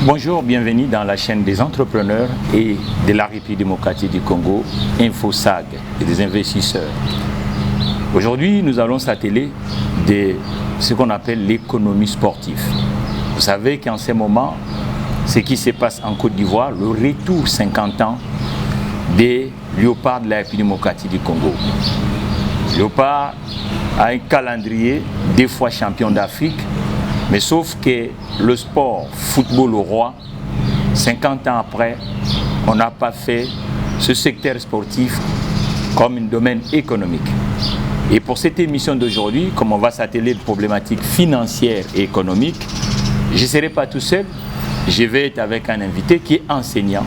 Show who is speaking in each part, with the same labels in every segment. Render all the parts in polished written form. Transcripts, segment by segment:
Speaker 1: Bonjour, bienvenue dans la chaîne des entrepreneurs et de la République démocratique du Congo, InfoSag et des investisseurs. Aujourd'hui, nous allons s'atteler de ce qu'on appelle l'économie sportive. Vous savez qu'en ce moment, ce qui se passe en Côte d'Ivoire, le retour 50 ans des Léopards de la République démocratique du Congo. Léopard a un calendrier 2 fois champion d'Afrique, mais sauf que le sport, football au roi, 50 ans après, on n'a pas fait ce secteur sportif comme un domaine économique. Et pour cette émission d'aujourd'hui, comme on va s'atteler de problématiques financières et économiques, je ne serai pas tout seul, je vais être avec un invité qui est enseignant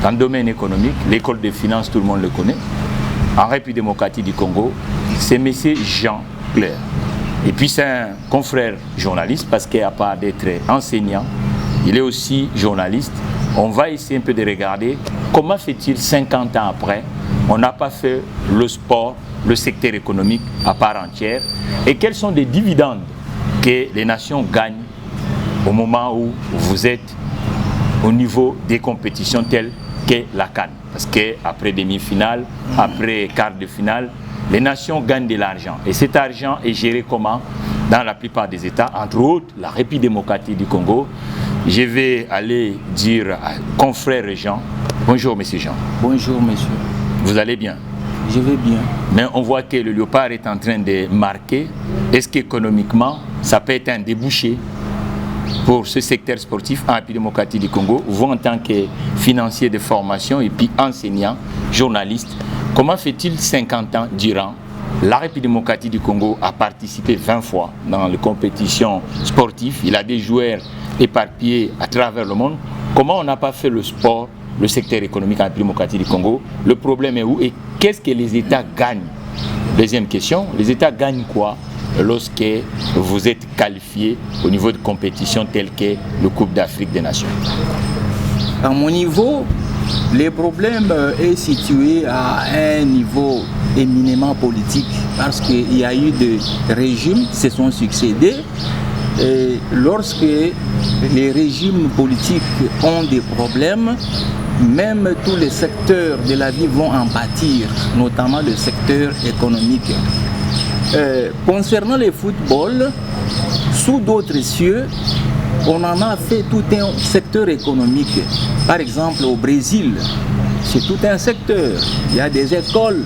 Speaker 1: dans le domaine économique, l'école des finances, tout le monde le connaît, en République démocratique du Congo, c'est M. Jean Clair. Et puis c'est un confrère journaliste parce qu'à part d'être enseignant, il est aussi journaliste. On va essayer un peu de regarder comment fait-il 50 ans après, on n'a pas fait le sport, le secteur économique à part entière et quels sont les dividendes que les nations gagnent au moment où vous êtes au niveau des compétitions telles que la CAN. Parce qu'après demi-finale, après quart de finale, les nations gagnent de l'argent. Et cet argent est géré comment? Dans la plupart des États, entre autres la République démocratique du Congo. Je vais aller dire à confrère Jean. Bonjour monsieur Jean.
Speaker 2: Bonjour monsieur.
Speaker 1: Vous allez bien?
Speaker 2: Je vais bien.
Speaker 1: Mais on voit que le Léopard est en train de marquer. Est-ce qu'économiquement, ça peut être un débouché pour ce secteur sportif en République démocratique du Congo, vous en tant que financier de formation et puis enseignant, journaliste, comment fait-il 50 ans durant la République démocratique du Congo a participé 20 fois dans les compétitions sportives, il a des joueurs éparpillés à travers le monde, comment on n'a pas fait le sport, le secteur économique en République démocratique du Congo, le problème est où et qu'est-ce que les États gagnent? Deuxième question, les États gagnent quoi lorsque vous êtes qualifié au niveau de compétitions telles que le Coupe d'Afrique des Nations?
Speaker 2: À mon niveau, le problème est situé à un niveau éminemment politique parce qu'il y a eu des régimes qui se sont succédés et lorsque les régimes politiques ont des problèmes, même tous les secteurs de la vie vont en pâtir, notamment le secteur économique. Concernant le football, sous d'autres cieux, on en a fait tout un secteur économique. Par exemple, au Brésil, c'est tout un secteur. Il y a des écoles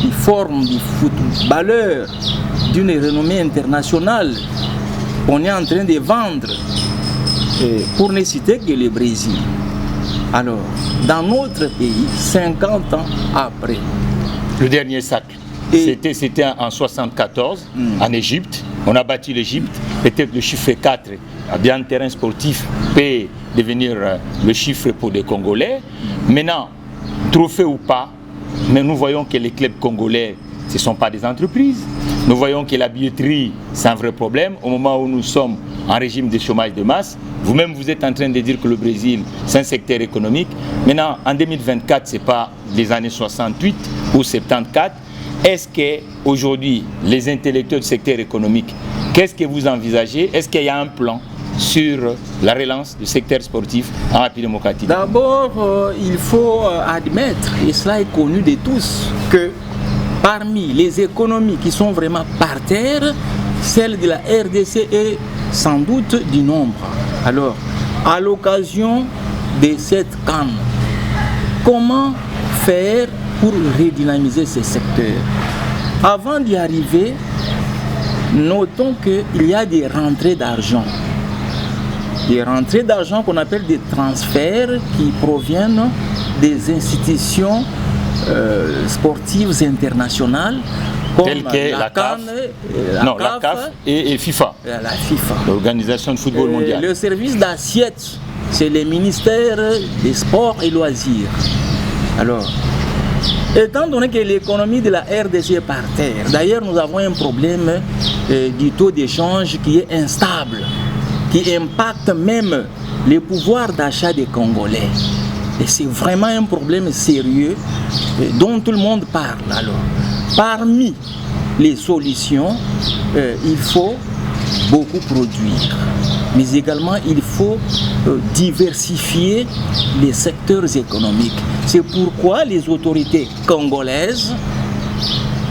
Speaker 2: qui forment des footballeurs d'une renommée internationale qu'on est en train de vendre, pour ne citer que le Brésil. Alors, dans notre pays, 50 ans après,
Speaker 1: le dernier sacre. C'était en 1974, en Égypte. On a battu l'Égypte. Peut-être le chiffre 4, bien un terrain sportif, peut devenir le chiffre pour les Congolais. Maintenant, trophée ou pas, mais nous voyons que les clubs congolais, ce ne sont pas des entreprises. Nous voyons que la billetterie, c'est un vrai problème. Au moment où nous sommes en régime de chômage de masse, vous-même, vous êtes en train de dire que le Brésil, c'est un secteur économique. Maintenant, en 2024, ce n'est pas les années 68 ou 74. Est-ce qu'aujourd'hui, les intellectuels du secteur économique, qu'est-ce que vous envisagez? Est-ce qu'il y a un plan sur la relance du secteur sportif en République démocratique?
Speaker 2: D'abord, il faut admettre, et cela est connu de tous, que parmi les économies qui sont vraiment par terre, celle de la RDC est sans doute du nombre. Alors, à l'occasion de cette CAN, comment faire pour redynamiser ces secteurs? Avant d'y arriver, notons qu'il y a des rentrées d'argent. Des rentrées d'argent qu'on appelle des transferts qui proviennent des institutions sportives internationales comme
Speaker 1: telles que la CAF, la CAF et FIFA,
Speaker 2: la FIFA,
Speaker 1: l'Organisation de football mondial.
Speaker 2: Le service d'assiette, c'est le ministère des Sports et Loisirs. Alors, étant donné que l'économie de la RDC est par terre, d'ailleurs nous avons un problème du taux d'échange qui est instable, qui impacte même le pouvoir d'achat des Congolais. Et c'est vraiment un problème sérieux dont tout le monde parle. Alors, parmi les solutions, il faut beaucoup produire. Mais également, il faut diversifier les secteurs économiques. C'est pourquoi les autorités congolaises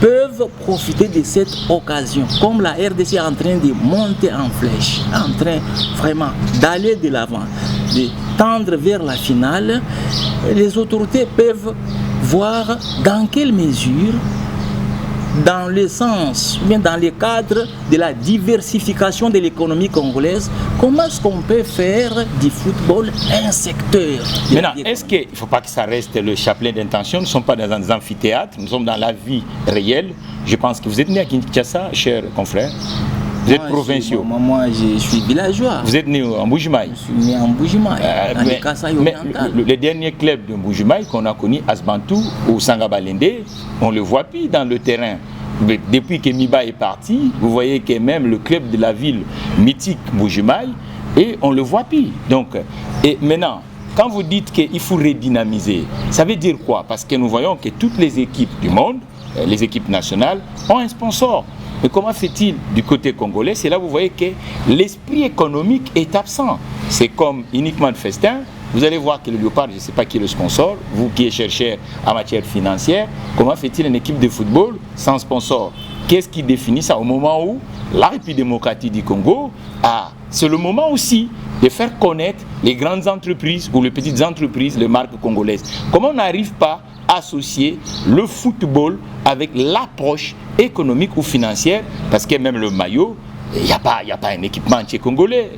Speaker 2: peuvent profiter de cette occasion. Comme la RDC est en train de monter en flèche, en train vraiment d'aller de l'avant, de tendre vers la finale, les autorités peuvent voir dans quelle mesure, dans le sens, ou bien dans le cadre de la diversification de l'économie congolaise, comment est-ce qu'on peut faire du football un secteur?
Speaker 1: Maintenant, est-ce qu'il ne faut pas que ça reste le chapelet d'intention? Nous ne sommes pas dans un amphithéâtre, nous sommes dans la vie réelle. Je pense que vous êtes né à Kinshasa, cher confrère. Vous êtes provinciaux.
Speaker 2: Moi, je suis villageois.
Speaker 1: Vous êtes né en Mbujimaï.
Speaker 2: Je suis né en Mbujimaï, dans le Kasaï oriental.
Speaker 1: Le dernier club de Mbujimaï qu'on a connu, Asbantou ou Sangabalende, on le voit plus dans le terrain. Mais depuis que Miba est parti, vous voyez que même le club de la ville mythique Mbujimaï, et on le voit plus. Donc, et maintenant, quand vous dites qu'il faut redynamiser, ça veut dire quoi? Parce que nous voyons que toutes les équipes du monde, les équipes nationales, ont un sponsor. Mais comment fait-il du côté congolais? C'est là où vous voyez que l'esprit économique est absent. C'est comme uniquement de festin. Vous allez voir que le Léopard, je ne sais pas qui est le sponsor, vous qui êtes chercheur en matière financière, comment fait-il une équipe de football sans sponsor? Qu'est-ce qui définit ça? Au moment où la République démocratique du Congo c'est le moment aussi de faire connaître les grandes entreprises ou les petites entreprises, les marques congolaises. Comment on n'arrive pas à associer le football avec l'approche économique ou financière? Parce que même le maillot, il n'y a pas un équipement entier congolais.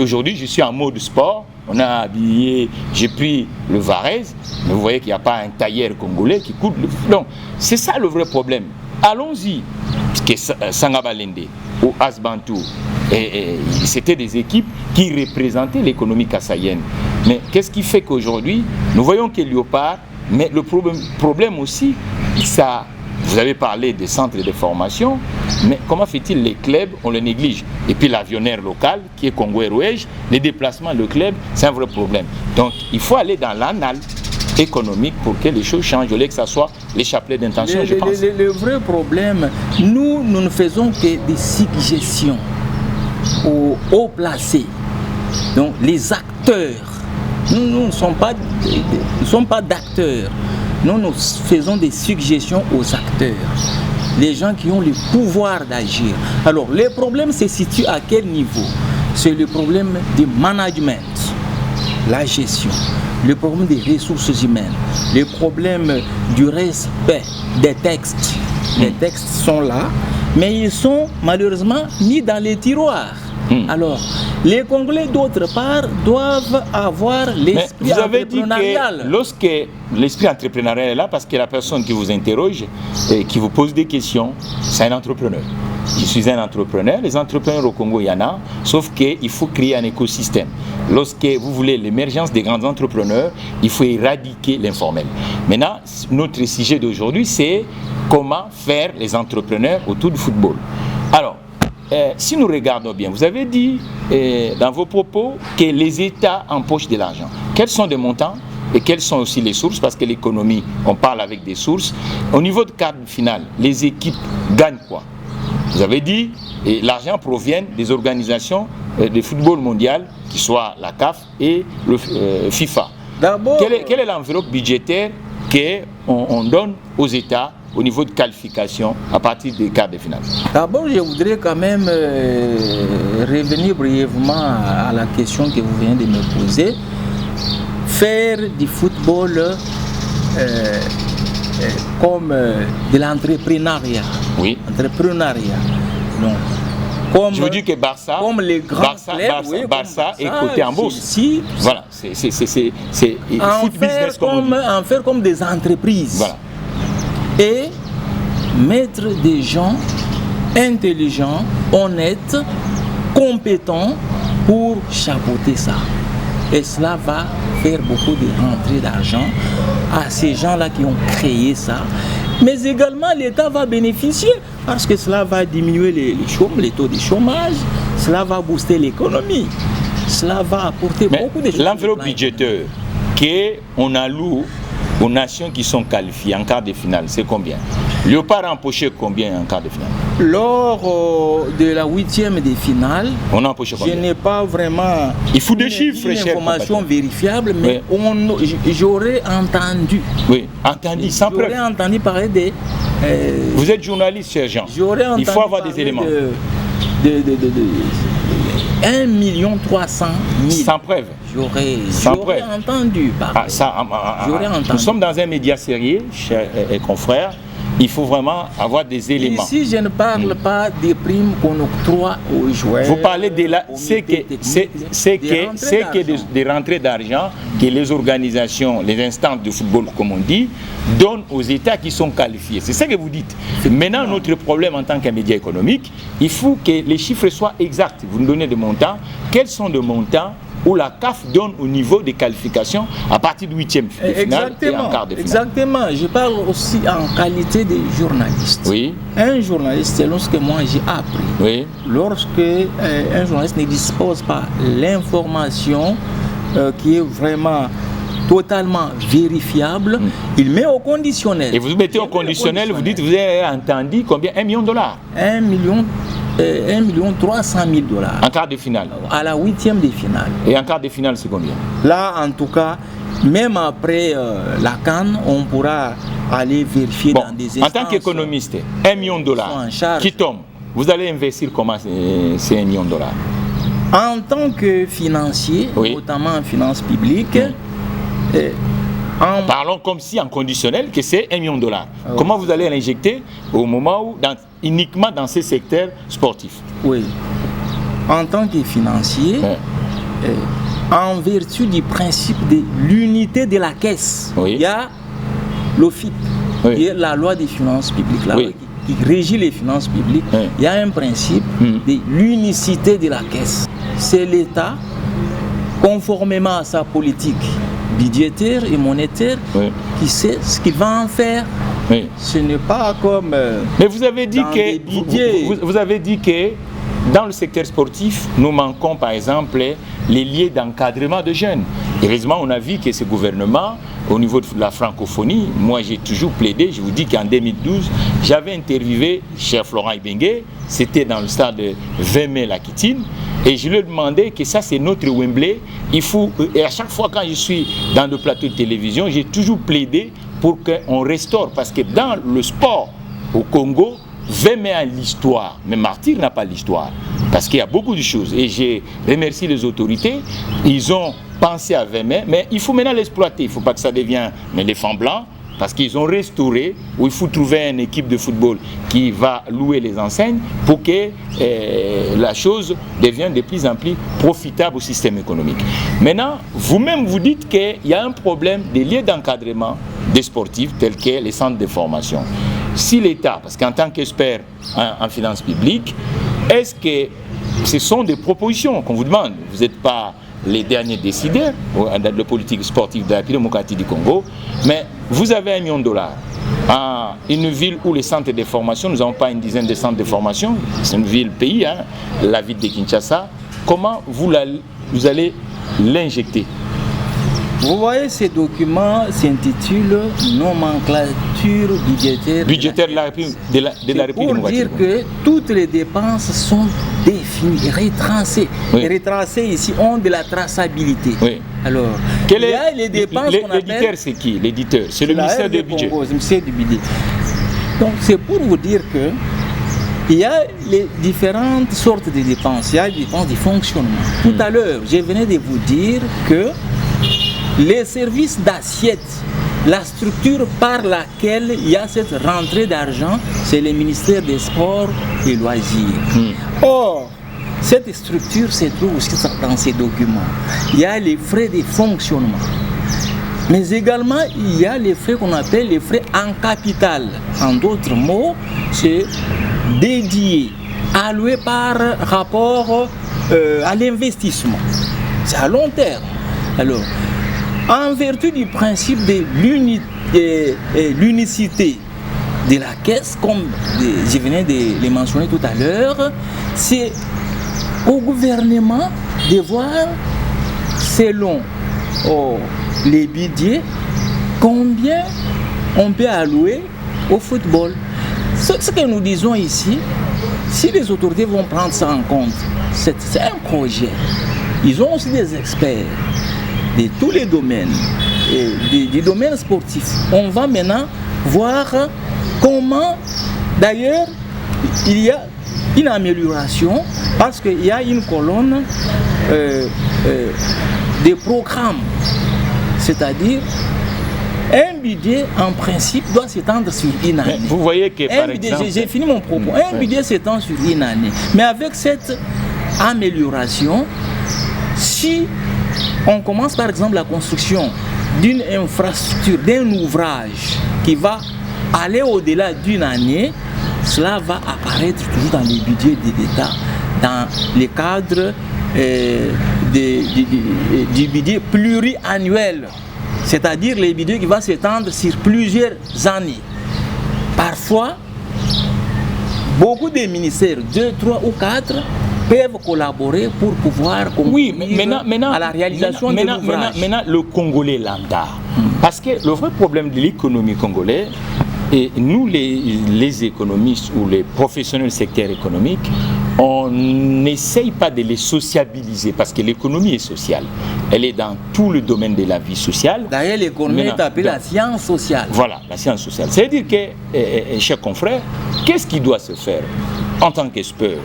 Speaker 1: Aujourd'hui, je suis en mode sport. On a habillé, j'ai pris le Varese, mais vous voyez qu'il n'y a pas un tailleur congolais qui coûte le... Donc, c'est ça le vrai problème. Allons-y, Sangabalende ou Asbantou, c'était des équipes qui représentaient l'économie kassaïenne. Mais qu'est-ce qui fait qu'aujourd'hui, nous voyons que Léopard, mais le problème aussi, ça... Vous avez parlé des centres de formation, mais comment fait-il les clubs? On les néglige. Et puis l'avionnaire local, qui est Congo Airways, les déplacements, le club, c'est un vrai problème. Donc il faut aller dans l'anal économique pour que les choses changent, au lieu que ça soit les chapelets d'intention, je pense.
Speaker 2: Le vrai problème, nous ne faisons que des suggestions aux placés. Donc les acteurs, nous ne sommes pas d'acteurs. Nous faisons des suggestions aux acteurs, les gens qui ont le pouvoir d'agir. Alors, le problème se situe à quel niveau? C'est le problème du management, la gestion, le problème des ressources humaines, le problème du respect des textes. Les textes sont là, mais ils sont malheureusement mis dans les tiroirs. Alors, les Congolais, d'autre part, doivent avoir l'esprit entrepreneurial.
Speaker 1: Vous avez dit que lorsque l'esprit entrepreneurial est là, parce que la personne qui vous interroge et qui vous pose des questions, c'est un entrepreneur. Je suis un entrepreneur. Les entrepreneurs au Congo, il y en a, sauf qu'il faut créer un écosystème. Lorsque vous voulez l'émergence des grands entrepreneurs, il faut éradiquer l'informel. Maintenant, notre sujet d'aujourd'hui, c'est comment faire les entrepreneurs autour du football. Alors, si nous regardons bien, vous avez dit dans vos propos que les États empochent de l'argent. Quels sont les montants et quelles sont aussi les sources? Parce que l'économie, on parle avec des sources. Au niveau de cadre final, les équipes gagnent quoi? Vous avez dit l'argent provient des organisations de football mondial, qui soient la CAF et le FIFA. Quelle est l'enveloppe budgétaire qu'on donne aux États au niveau de qualification à partir des quarts de finale?
Speaker 2: D'abord, je voudrais quand même revenir brièvement à la question que vous venez de me poser. Faire du football comme de l'entrepreneuriat.
Speaker 1: Oui.
Speaker 2: Entrepreneuriat. Non. Comme,
Speaker 1: je vous dis que Barça,
Speaker 2: comme les grands clubs,
Speaker 1: Barça est coté en bourse.
Speaker 2: Si,
Speaker 1: voilà, c'est foot business comme
Speaker 2: en faire comme des entreprises.
Speaker 1: Voilà.
Speaker 2: Et mettre des gens intelligents, honnêtes, compétents pour chapeauter ça. Et cela va faire beaucoup de rentrées d'argent à ces gens-là qui ont créé ça. Mais également, l'État va bénéficier parce que cela va diminuer les taux de chômage, cela va booster l'économie, cela va apporter beaucoup de choses.
Speaker 1: L'enveloppe budgétaire qu'on alloue aux nations qui sont qualifiées en quart de finale, c'est combien? Léopard a empoché combien en quart de finale?
Speaker 2: Lors de la 8e de finale,
Speaker 1: on a empoché combien?
Speaker 2: Je n'ai pas vraiment
Speaker 1: il faut des chiffres,
Speaker 2: une information vérifiable, mais j'aurais entendu.
Speaker 1: Oui, entendu, sans preuve.
Speaker 2: J'aurais entendu parler de...
Speaker 1: Vous êtes journaliste, cher Jean. Il faut avoir des éléments.
Speaker 2: 1 300 000.
Speaker 1: Sans preuve.
Speaker 2: J'aurais entendu parler. J'aurais entendu.
Speaker 1: Nous sommes dans un média sérieux, chers confrères. Il faut vraiment avoir des éléments.
Speaker 2: Ici, je ne parle pas des primes qu'on octroie aux joueurs.
Speaker 1: Vous parlez de des rentrées d'argent que les organisations, les instances de football, comme on dit, donnent aux États qui sont qualifiés. C'est ça que vous dites. Maintenant, notre problème en tant qu'un média économique, il faut que les chiffres soient exacts. Vous nous donnez des montants. Quels sont les montants où la CAF donne au niveau des qualifications à partir du 8e de finale et en quart de finale?
Speaker 2: Exactement. Je parle aussi en qualité de journaliste.
Speaker 1: Oui.
Speaker 2: Un journaliste, selon ce que moi j'ai appris,
Speaker 1: oui.
Speaker 2: Lorsque un journaliste ne dispose pas l'information qui est vraiment totalement vérifiable, il met au conditionnel.
Speaker 1: Et vous mettez au conditionnel, vous dites, vous avez entendu combien? $1 million.
Speaker 2: 1 300 000 $.
Speaker 1: En quart de finale.
Speaker 2: À la 8e de finale.
Speaker 1: Et en quart de finale, c'est combien?
Speaker 2: Là, en tout cas, même après la CAN, on pourra aller vérifier dans des instances.
Speaker 1: En tant qu'économiste, $1 million qui tombe, vous allez investir comment ces $1 million?
Speaker 2: En tant que financier, notamment en finances publiques,
Speaker 1: parlons comme si en conditionnel que c'est $1 million. Comment vous allez l'injecter au moment où, uniquement dans ces secteurs sportifs?
Speaker 2: Oui. En tant que financier, en vertu du principe de l'unité de la caisse, il y a l'OFIP, qui est la loi des finances publiques, qui régit les finances publiques. Il y a un principe de l'unicité de la caisse. C'est l'État, conformément à sa politique budgétaire et monétaire, qui sait ce qu'il va en faire. Ce n'est pas comme...
Speaker 1: Mais vous avez dit que vous avez dit que dans le secteur sportif, nous manquons par exemple les liens d'encadrement de jeunes. Heureusement, on a vu que ce gouvernement, au niveau de la francophonie, moi j'ai toujours plaidé, je vous dis qu'en 2012, j'avais interviewé cher Florent Ibenge, c'était dans le stade de 20 mai Lakitine, et je lui ai demandé que ça c'est notre Wembley, il faut, et à chaque fois quand je suis dans le plateau de télévision, j'ai toujours plaidé pour qu'on restaure, parce que dans le sport au Congo, 20 mai a l'histoire, mais Martyr n'a pas l'histoire, parce qu'il y a beaucoup de choses, et j'ai remercié les autorités, ils ont pensé à 20 mai, mais il faut maintenant l'exploiter, il ne faut pas que ça devienne l'éléphant blanc, parce qu'ils ont restauré, où il faut trouver une équipe de football qui va louer les enseignes pour que la chose devienne de plus en plus profitable au système économique. Maintenant, vous-même vous dites qu'il y a un problème des liens d'encadrement des sportifs tels que les centres de formation. Si l'État, parce qu'en tant qu'expert en finances publiques, est-ce que ce sont des propositions qu'on vous demande? Vous n'êtes pas les derniers décideurs de la politique sportive de la République démocratique du Congo, mais vous avez $1 million en une ville où les centres de formation, nous n'avons pas une dizaine de centres de formation, c'est une ville-pays, la ville de Kinshasa. Comment vous allez l'injecter?
Speaker 2: Vous voyez, ces documents s'intitulent nomenclature budgétaire
Speaker 1: de la République démocratique.
Speaker 2: Pour dire que toutes les dépenses sont définies, retracées. Les retracées ici ont de la traçabilité. Alors, il y a les dépenses qu'on appelle...
Speaker 1: L'éditeur, c'est qui? L'éditeur, c'est le ministère du Budget.
Speaker 2: C'est le ministère du Budget. Donc, c'est pour vous dire que il y a les différentes sortes de dépenses. Il y a les dépenses de fonctionnement. Tout à l'heure, je venais de vous dire que les services d'assiette, la structure par laquelle il y a cette rentrée d'argent, c'est le ministère des Sports et Loisirs. Or, cette structure se trouve aussi dans ces documents. Il y a les frais de fonctionnement. Mais également, il y a les frais qu'on appelle les frais en capital. En d'autres mots, c'est dédié, alloué par rapport à l'investissement. C'est à long terme. Alors, en vertu du principe de l'unicité de la caisse, comme je venais de le mentionner tout à l'heure, c'est au gouvernement de voir, selon les budgets, combien on peut allouer au football. Ce que nous disons ici, si les autorités vont prendre ça en compte, c'est un projet. Ils ont aussi des experts de tous les domaines, des domaines sportifs. On va maintenant voir comment, d'ailleurs, il y a une amélioration parce qu'il y a une colonne des programmes, c'est-à-dire un budget en principe doit s'étendre sur une année.
Speaker 1: Vous voyez que par exemple...
Speaker 2: J'ai fini mon propos. Un budget s'étend sur une année. Mais avec cette amélioration, si on commence par exemple la construction d'une infrastructure, d'un ouvrage qui va aller au-delà d'une année, cela va apparaître toujours dans les budgets de l'État, dans les cadres du budget pluriannuel, c'est-à-dire les budgets qui vont s'étendre sur plusieurs années. Parfois, beaucoup de ministères, 2, 3 ou 4, peuvent collaborer pour pouvoir concourir à la réalisation de l'ouvrage.
Speaker 1: Maintenant, le Congolais lambda. Parce que le vrai problème de l'économie congolaise, et nous les économistes ou les professionnels du secteur économique, on n'essaye pas de les sociabiliser parce que l'économie est sociale. Elle est dans tout le domaine de la vie sociale.
Speaker 2: D'ailleurs, l'économie est appelée la science sociale.
Speaker 1: Voilà, la science sociale. C'est-à-dire que, chers confrères, qu'est-ce qui doit se faire en tant qu'expert?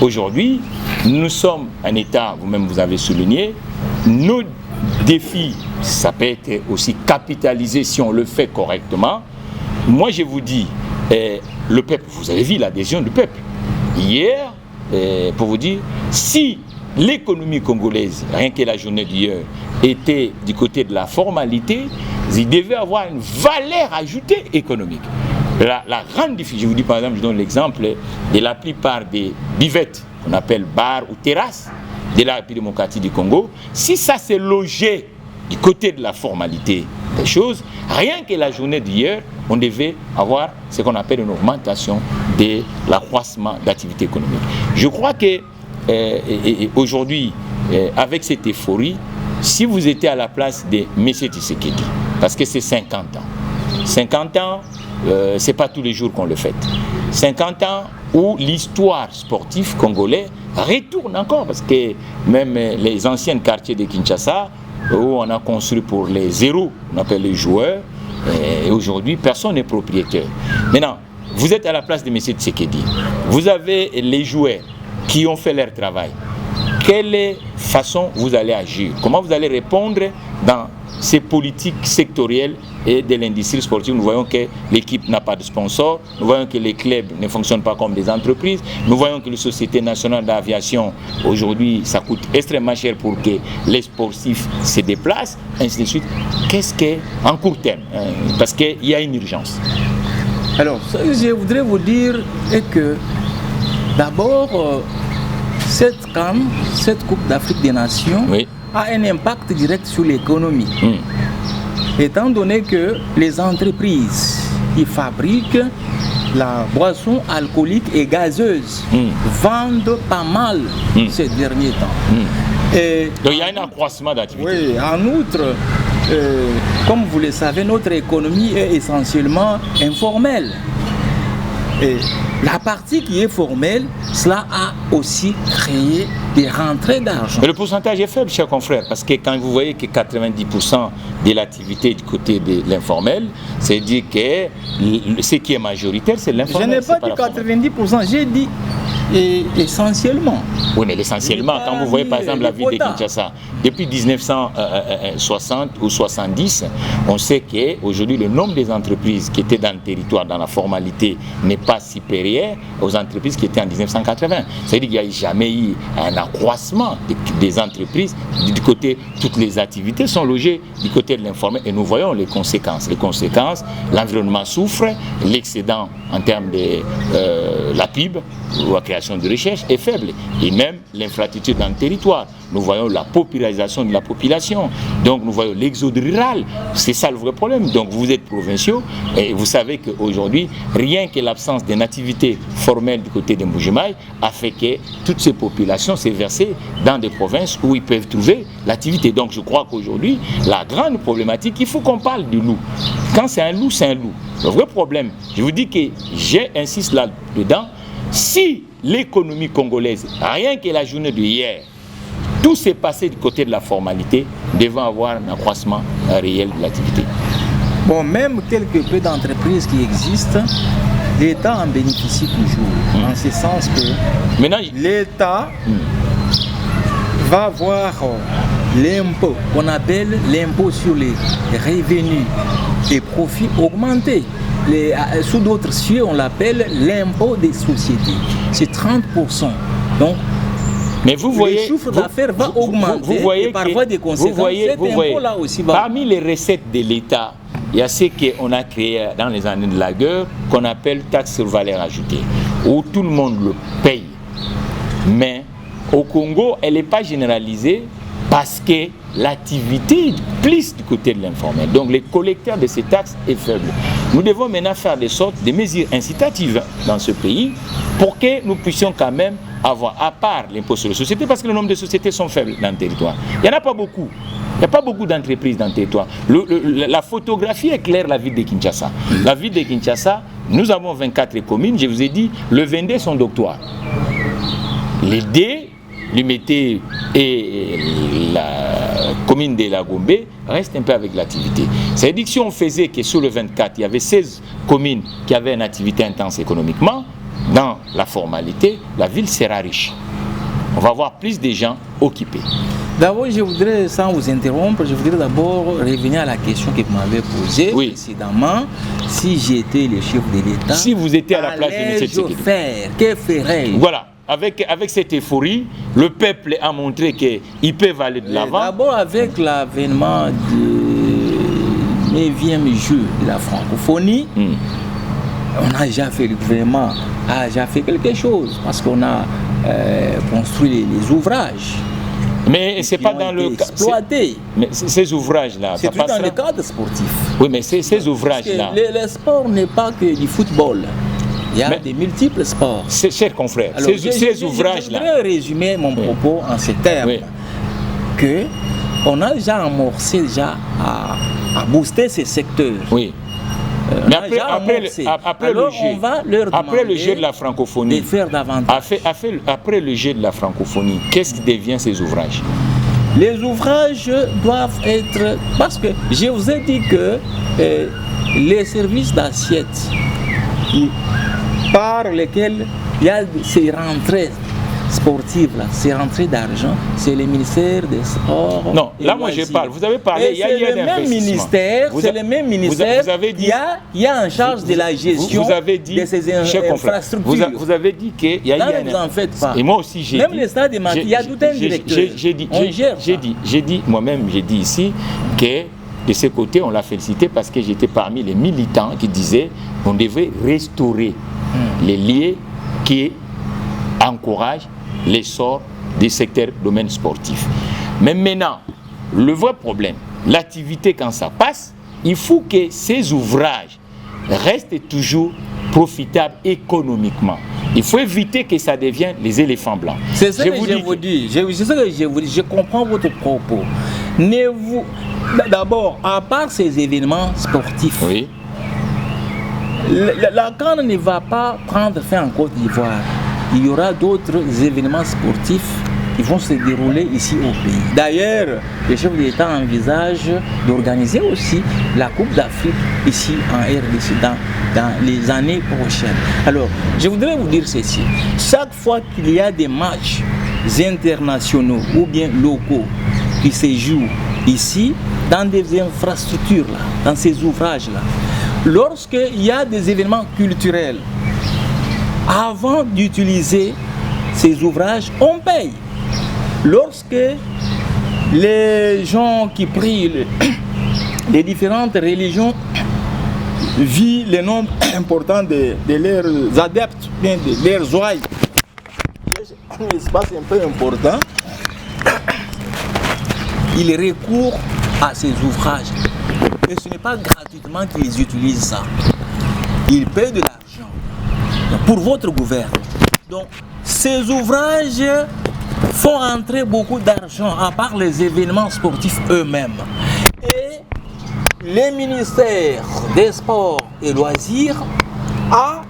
Speaker 1: Aujourd'hui, nous sommes un État, vous-même vous avez souligné, nos défis, ça peut être aussi capitalisé si on le fait correctement. Moi, je vous dis, le peuple, vous avez vu l'adhésion du peuple. Hier, pour vous dire, si l'économie congolaise, rien que la journée d'hier, était du côté de la formalité, il devait avoir une valeur ajoutée économique. La grande difficulté, je vous dis par exemple, je donne l'exemple de la plupart des buvettes qu'on appelle bars ou terrasses de la République démocratique du Congo, si ça s'est logé du côté de la formalité des choses, rien que la journée d'hier, on devait avoir ce qu'on appelle une augmentation de l'accroissement d'activité économique. Je crois que aujourd'hui, avec cette euphorie, si vous étiez à la place de M. Tshisekedi, parce que c'est 50 ans, 50 ans, c'est pas tous les jours qu'on le fête. 50 ans où l'histoire sportive congolaise retourne encore, parce que même les anciens quartiers de Kinshasa, où on a construit pour les héros, on appelle les joueurs, et aujourd'hui personne n'est propriétaire. Maintenant, vous êtes à la place de M. Tshisekedi, vous avez les joueurs qui ont fait leur travail. Quelle façon vous allez agir? Comment vous allez répondre dans ces politiques sectorielles et de l'industrie sportive? Nous voyons que l'équipe n'a pas de sponsor, nous voyons que les clubs ne fonctionnent pas comme des entreprises, nous voyons que les sociétés nationales d'aviation, aujourd'hui, ça coûte extrêmement cher pour que les sportifs se déplacent, ainsi de suite. Qu'est-ce qu'en court terme? Parce qu'il y a une urgence.
Speaker 2: Alors, ce que je voudrais vous dire est que, d'abord, cette CAN, cette Coupe d'Afrique des Nations, oui, a un impact direct sur l'économie. Étant donné que les entreprises qui fabriquent la boisson alcoolique et gazeuse vendent pas mal ces derniers temps.
Speaker 1: Et donc il y a un accroissement d'activité.
Speaker 2: Oui, en outre, comme vous le savez, notre économie est essentiellement informelle. Et la partie qui est formelle, cela a aussi créé des rentrées d'argent.
Speaker 1: Mais le pourcentage est faible, chers confrères, parce que quand vous voyez que 90% de l'activité du côté de l'informel, c'est dire que ce qui est majoritaire, c'est l'informel.
Speaker 2: Je n'ai pas dit 90%, j'ai dit essentiellement.
Speaker 1: Oui, mais l'essentiellement, quand vous voyez par exemple la ville de Kinshasa, depuis 1960 ou 70, on sait qu'aujourd'hui le nombre des entreprises qui étaient dans le territoire, dans la formalité, n'est pas supérieur aux entreprises qui étaient en 1980. C'est-à-dire qu'il n'y a jamais eu un accroissement des entreprises. Du côté, toutes les activités sont logées du côté de l'informel et nous voyons les conséquences. Les conséquences, l'environnement souffre, l'excédent en termes de la PIB ou la création création de recherche est faible. Et même l'infrastructure dans le territoire. Nous voyons la paupérisation de la population. Donc nous voyons l'exode rural. C'est ça le vrai problème. Donc vous êtes provinciaux et vous savez qu'aujourd'hui, rien que l'absence de nativité formelle du côté de Mbujimaï a fait que toutes ces populations s'est versées dans des provinces où ils peuvent trouver l'activité. Donc je crois qu'aujourd'hui, la grande problématique, il faut qu'on parle du loup. Quand c'est un loup, c'est un loup. Le vrai problème, je vous dis que j'insiste là-dedans, si l'économie congolaise, rien que la journée de hier, tout s'est passé du côté de la formalité, devant avoir un accroissement réel de l'activité.
Speaker 2: Bon, même quelque peu d'entreprises qui existent, l'État en bénéficie toujours. En ce sens que l'État va avoir l'impôt, qu'on appelle l'impôt sur les revenus et profits augmentés. Sous d'autres cieux, on l'appelle l'impôt des sociétés. C'est 30%. Donc,
Speaker 1: mais vous voyez,
Speaker 2: le chiffre d'affaires va augmenter et par voie de conséquence, cet impôt-là aussi va...
Speaker 1: Parmi les recettes de l'État, il y a ce qu'on a créé dans les années de la guerre, qu'on appelle taxe sur valeur ajoutée, où tout le monde le paye. Mais au Congo, elle n'est pas généralisée parce que l'activité est plus du côté de l'informel. Donc les collecteurs de ces taxes est faible. Nous devons maintenant faire des mesures incitatives dans ce pays pour que nous puissions quand même avoir, à part l'impôt sur les sociétés, parce que le nombre de sociétés sont faibles dans le territoire. Il n'y en a pas beaucoup. Il n'y a pas beaucoup d'entreprises dans le territoire. La photographie éclaire la ville de Kinshasa. La ville de Kinshasa, nous avons 24 communes, je vous ai dit, le 22 sont doctoires. Les D, l'Umité et la commune de la Gombe restent un peu avec l'activité. C'est-à-dire que si on faisait que sur le 24, il y avait 16 communes qui avaient une activité intense économiquement, dans la formalité, la ville sera riche. On va avoir plus de gens occupés.
Speaker 2: D'abord, je voudrais, sans vous interrompre, je voudrais d'abord revenir à la question que vous m'avez posée précédemment. Si j'étais le chef de l'État,
Speaker 1: si vous étiez à la place de M. Tshisekedi,
Speaker 2: que ferais-je?
Speaker 1: Voilà. Avec cette euphorie, le peuple a montré qu'il peut aller de l'avant.
Speaker 2: D'abord, avec l'avènement du 9e jeu de la francophonie, on a déjà fait, le gouvernement a déjà fait quelque chose parce qu'on a construit les ouvrages.
Speaker 1: Mais c'est pas dans le cadre. Mais ces ouvrages-là,
Speaker 2: c'est tout dans le cadre sportif.
Speaker 1: Oui, mais ces ouvrages-là.
Speaker 2: Le sport n'est pas que du football. Il y a des multiples sports.
Speaker 1: Chers confrères, ces ouvrages-là.
Speaker 2: Je voudrais résumer mon propos en ces termes. Que on a déjà amorcé à booster ces secteurs.
Speaker 1: Oui. Mais après le jeu de la francophonie,
Speaker 2: de faire davantage.
Speaker 1: Après le jeu de la francophonie, qu'est-ce qui devient ces ouvrages?
Speaker 2: Les ouvrages doivent être... Parce que je vous ai dit que les services d'assiette par lesquels il y a ces rentrées sportives, là, ces rentrées d'argent, c'est le ministère des Sports.
Speaker 1: Non, là moi je parle, vous avez parlé, il y a eu un investissement.
Speaker 2: C'est le même ministère qui a en charge de la gestion de ces infrastructures.
Speaker 1: Vous avez dit qu'il y a eu un...
Speaker 2: Vous en faites pas.
Speaker 1: Et moi aussi j'ai dit...
Speaker 2: Même les stades de Mati, il y a tout un directeur.
Speaker 1: J'ai dit moi-même, j'ai dit ici que de ce côté, on l'a félicité parce que j'étais parmi les militants qui disaient qu'on devait restaurer les liens qui encouragent l'essor des secteurs domaine sportif. Mais maintenant, le vrai problème, l'activité quand ça passe, il faut que ces ouvrages restent toujours profitables économiquement. Il faut éviter que ça devienne les éléphants blancs.
Speaker 2: C'est ce que je vous dis. Je comprends votre propos. D'abord, à part ces événements sportifs, la CAN ne va pas prendre fin en Côte d'Ivoire. Il y aura d'autres événements sportifs qui vont se dérouler ici au pays. D'ailleurs, le chef de l'État envisage d'organiser aussi la Coupe d'Afrique ici en RDC dans les années prochaines. Alors, je voudrais vous dire ceci. Chaque fois qu'il y a des matchs internationaux ou bien locaux qui se jouent ici, dans des infrastructures, là, dans ces ouvrages-là, lorsqu'il y a des événements culturels, avant d'utiliser ces ouvrages, on paye. Lorsque les gens qui prient les différentes religions vivent le nombre important de leurs adeptes, bien de leurs ouailles, un espace un peu important, ils recourent à ces ouvrages. Et ce n'est pas gratuitement qu'ils utilisent ça. Ils paient de l'argent pour votre gouvernement. Donc, ces ouvrages font entrer beaucoup d'argent, à part les événements sportifs eux-mêmes. Et les ministères des sports et loisirs a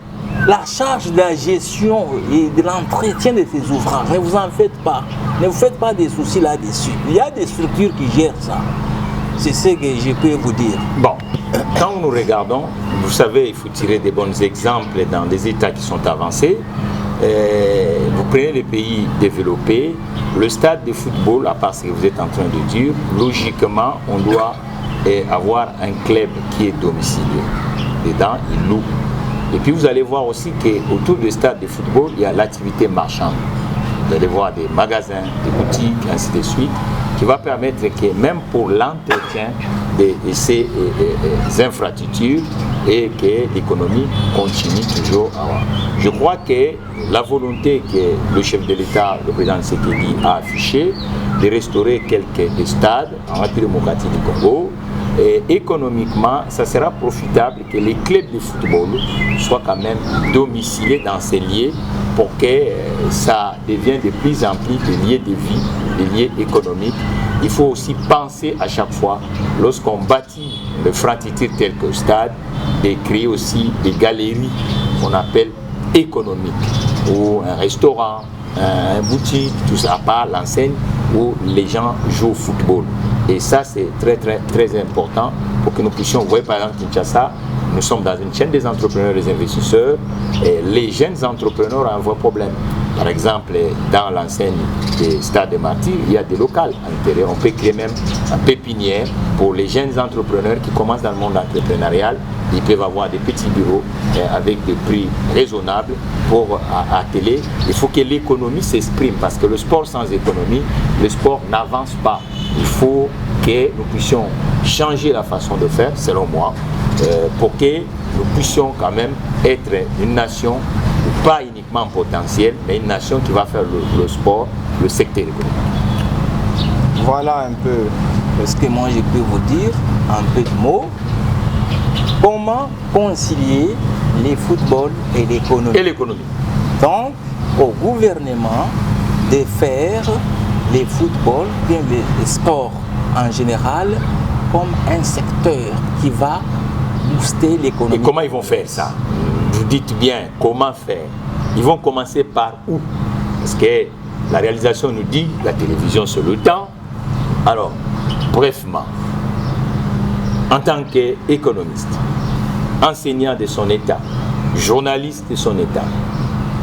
Speaker 2: la charge de la gestion et de l'entretien de ces ouvrages. Ne vous en faites pas. Ne vous faites pas des soucis là-dessus. Il y a des structures qui gèrent ça. C'est ce que je peux vous dire.
Speaker 1: Bon, quand nous regardons, vous savez, il faut tirer des bons exemples dans des États qui sont avancés. Vous prenez les pays développés, le stade de football, à part ce que vous êtes en train de dire, logiquement, on doit avoir un club qui est domicilié. Dedans, il loue. Et puis vous allez voir aussi qu'autour du stade de football, il y a l'activité marchande. Vous allez voir des magasins, des boutiques, ainsi de suite, qui va permettre que même pour l'entretien de ces infrastructures et que l'économie continue toujours à avoir. Je crois que la volonté que le chef de l'État, le président Tshisekedi, a affichée de restaurer quelques stades en République démocratique du Congo, et économiquement, ça sera profitable que les clubs de football soient quand même domiciliés dans ces lieux pour que ça devienne de plus en plus des lieux de vie, des lieux économiques. Il faut aussi penser à chaque fois, lorsqu'on bâtit le infrastructure tel que le stade, de créer aussi des galeries qu'on appelle économiques, ou un restaurant, un boutique, tout ça, à part l'enseigne où les gens jouent au football. Et ça, c'est très, très, très important pour que nous puissions, vous voyez par exemple Kinshasa, nous sommes dans une chaîne des entrepreneurs et des investisseurs, et les jeunes entrepreneurs ont un vrai problème. Par exemple, dans l'enseigne des stades de Martyrs, il y a des locales à l'intérieur. On peut créer même un pépinière pour les jeunes entrepreneurs qui commencent dans le monde entrepreneurial. Ils peuvent avoir des petits bureaux avec des prix raisonnables pour atteler. Il faut que l'économie s'exprime parce que le sport sans économie, le sport n'avance pas. Il faut que nous puissions changer la façon de faire, selon moi, pour que nous puissions quand même être une nation, pas uniquement potentielle, mais une nation qui va faire le sport, le secteur économique.
Speaker 2: Voilà un peu ce que moi je peux vous dire, en peu de mots. Comment concilier les footballs et l'économie. Donc, au gouvernement de faire les footballs, bien les sports en général, comme un secteur qui va booster l'économie.
Speaker 1: Et comment ils vont faire ça? Vous dites bien, comment faire? Ils vont commencer par où? Parce que la réalisation nous dit, la télévision c'est le temps. Alors, brièvement, en tant qu'économiste, enseignant de son État, journaliste de son État,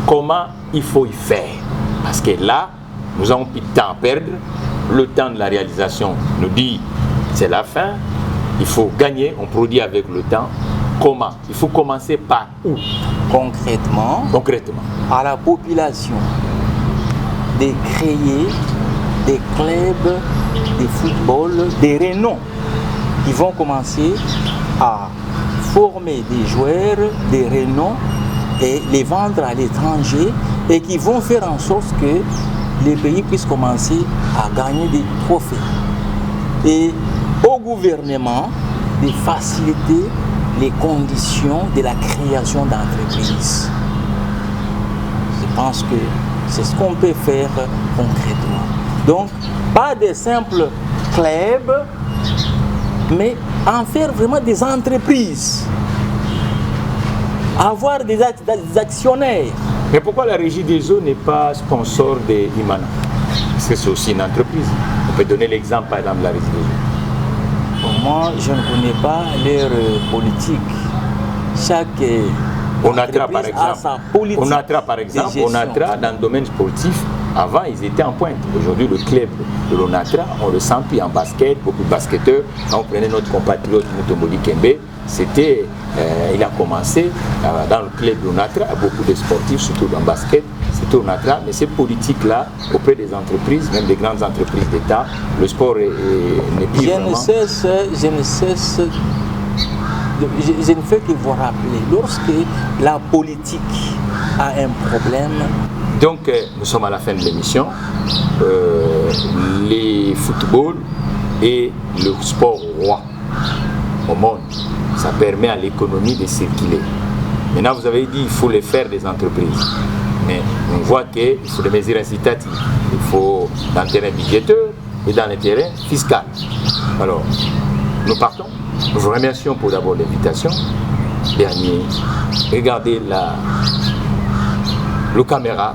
Speaker 1: comment il faut y faire? Parce que là, nous avons plus de temps à perdre. Le temps de la réalisation nous dit c'est la fin. Il faut gagner, on produit avec le temps. Comment? Il faut commencer par où?
Speaker 2: Concrètement, à la population de créer des clubs de football, des renom qui vont commencer à former des joueurs, des renom et les vendre à l'étranger et qui vont faire en sorte que les pays puissent commencer à gagner des trophées. Et au gouvernement de faciliter les conditions de la création d'entreprises. Je pense que c'est ce qu'on peut faire concrètement. Donc, pas des simples clubs, mais en faire vraiment des entreprises. Avoir des actionnaires.
Speaker 1: Mais pourquoi la Régie des eaux n'est pas sponsor de Imana? Parce que c'est aussi une entreprise. On peut donner l'exemple par exemple de la Régie des eaux.
Speaker 2: Pour moi, je ne connais pas leur politique. Chaque
Speaker 1: Onatra par exemple. Onatra par exemple. Onatra dans le domaine sportif. Avant, ils étaient en pointe. Aujourd'hui, le club de l'Onatra, on le sent plus en basket, beaucoup de basketteurs. Quand on prenait notre compatriote Mutombo Kembe, c'était, il a commencé dans le club de l'Onatra, beaucoup de sportifs, surtout dans le basket, c'était l'Onatra. Mais ces politiques-là, auprès des entreprises, même des grandes entreprises d'État, le sport n'est plus vraiment...
Speaker 2: Je ne cesse je ne fais que vous rappeler, lorsque la politique a un problème.
Speaker 1: Donc, nous sommes à la fin de l'émission. Les footballs et le sport roi au monde, ça permet à l'économie de circuler. Maintenant, vous avez dit qu'il faut les faire des entreprises. Mais on voit qu'il faut des mesures incitatives. Il faut dans le terrain budgétaire et dans le terrain fiscal. Alors, nous partons. Nous vous remercions pour d'abord l'invitation. Dernier, regardez le caméra,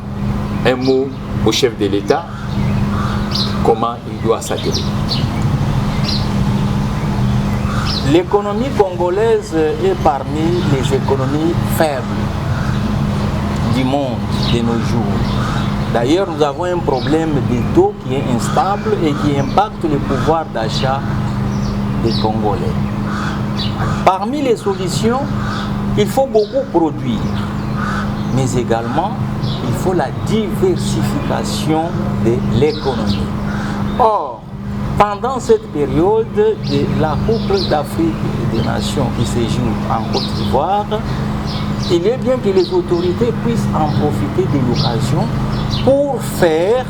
Speaker 1: un mot au chef de l'État, comment il doit s'atteler.
Speaker 2: L'économie congolaise est parmi les économies faibles du monde de nos jours. D'ailleurs, nous avons un problème de taux qui est instable et qui impacte le pouvoir d'achat des Congolais. Parmi les solutions, il faut beaucoup produire, mais également il faut la diversification de l'économie. Or, pendant cette période de la Coupe d'Afrique et des Nations qui se joue en Côte d'Ivoire, il est bien que les autorités puissent en profiter de l'occasion pour faire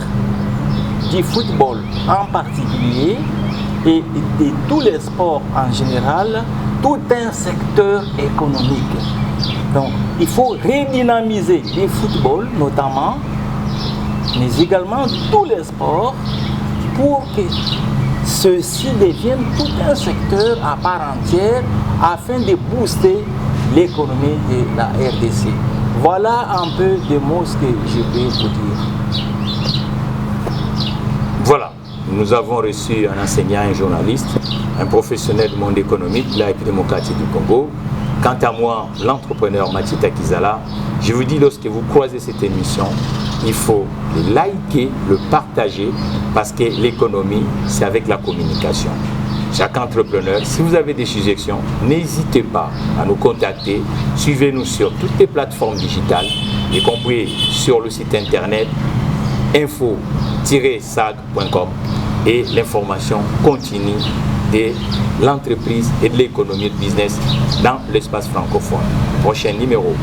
Speaker 2: du football en particulier et de tous les sports en général, tout un secteur économique. Donc, il faut redynamiser le football notamment, mais également tous les sports pour que ceux-ci deviennent tout un secteur à part entière afin de booster l'économie de la RDC. Voilà un peu de mots que je peux vous dire.
Speaker 1: Voilà, nous avons reçu un enseignant, un journaliste, un professionnel du monde économique de la République démocratique du Congo. Quant à moi, l'entrepreneur Matita Kizala, je vous dis, lorsque vous croisez cette émission, il faut le liker, le partager, parce que l'économie, c'est avec la communication. Chaque entrepreneur, si vous avez des suggestions, n'hésitez pas à nous contacter. Suivez-nous sur toutes les plateformes digitales, y compris sur le site internet info-sag.com, et l'information continue de l'entreprise et de l'économie de business dans l'espace francophone. Prochain numéro.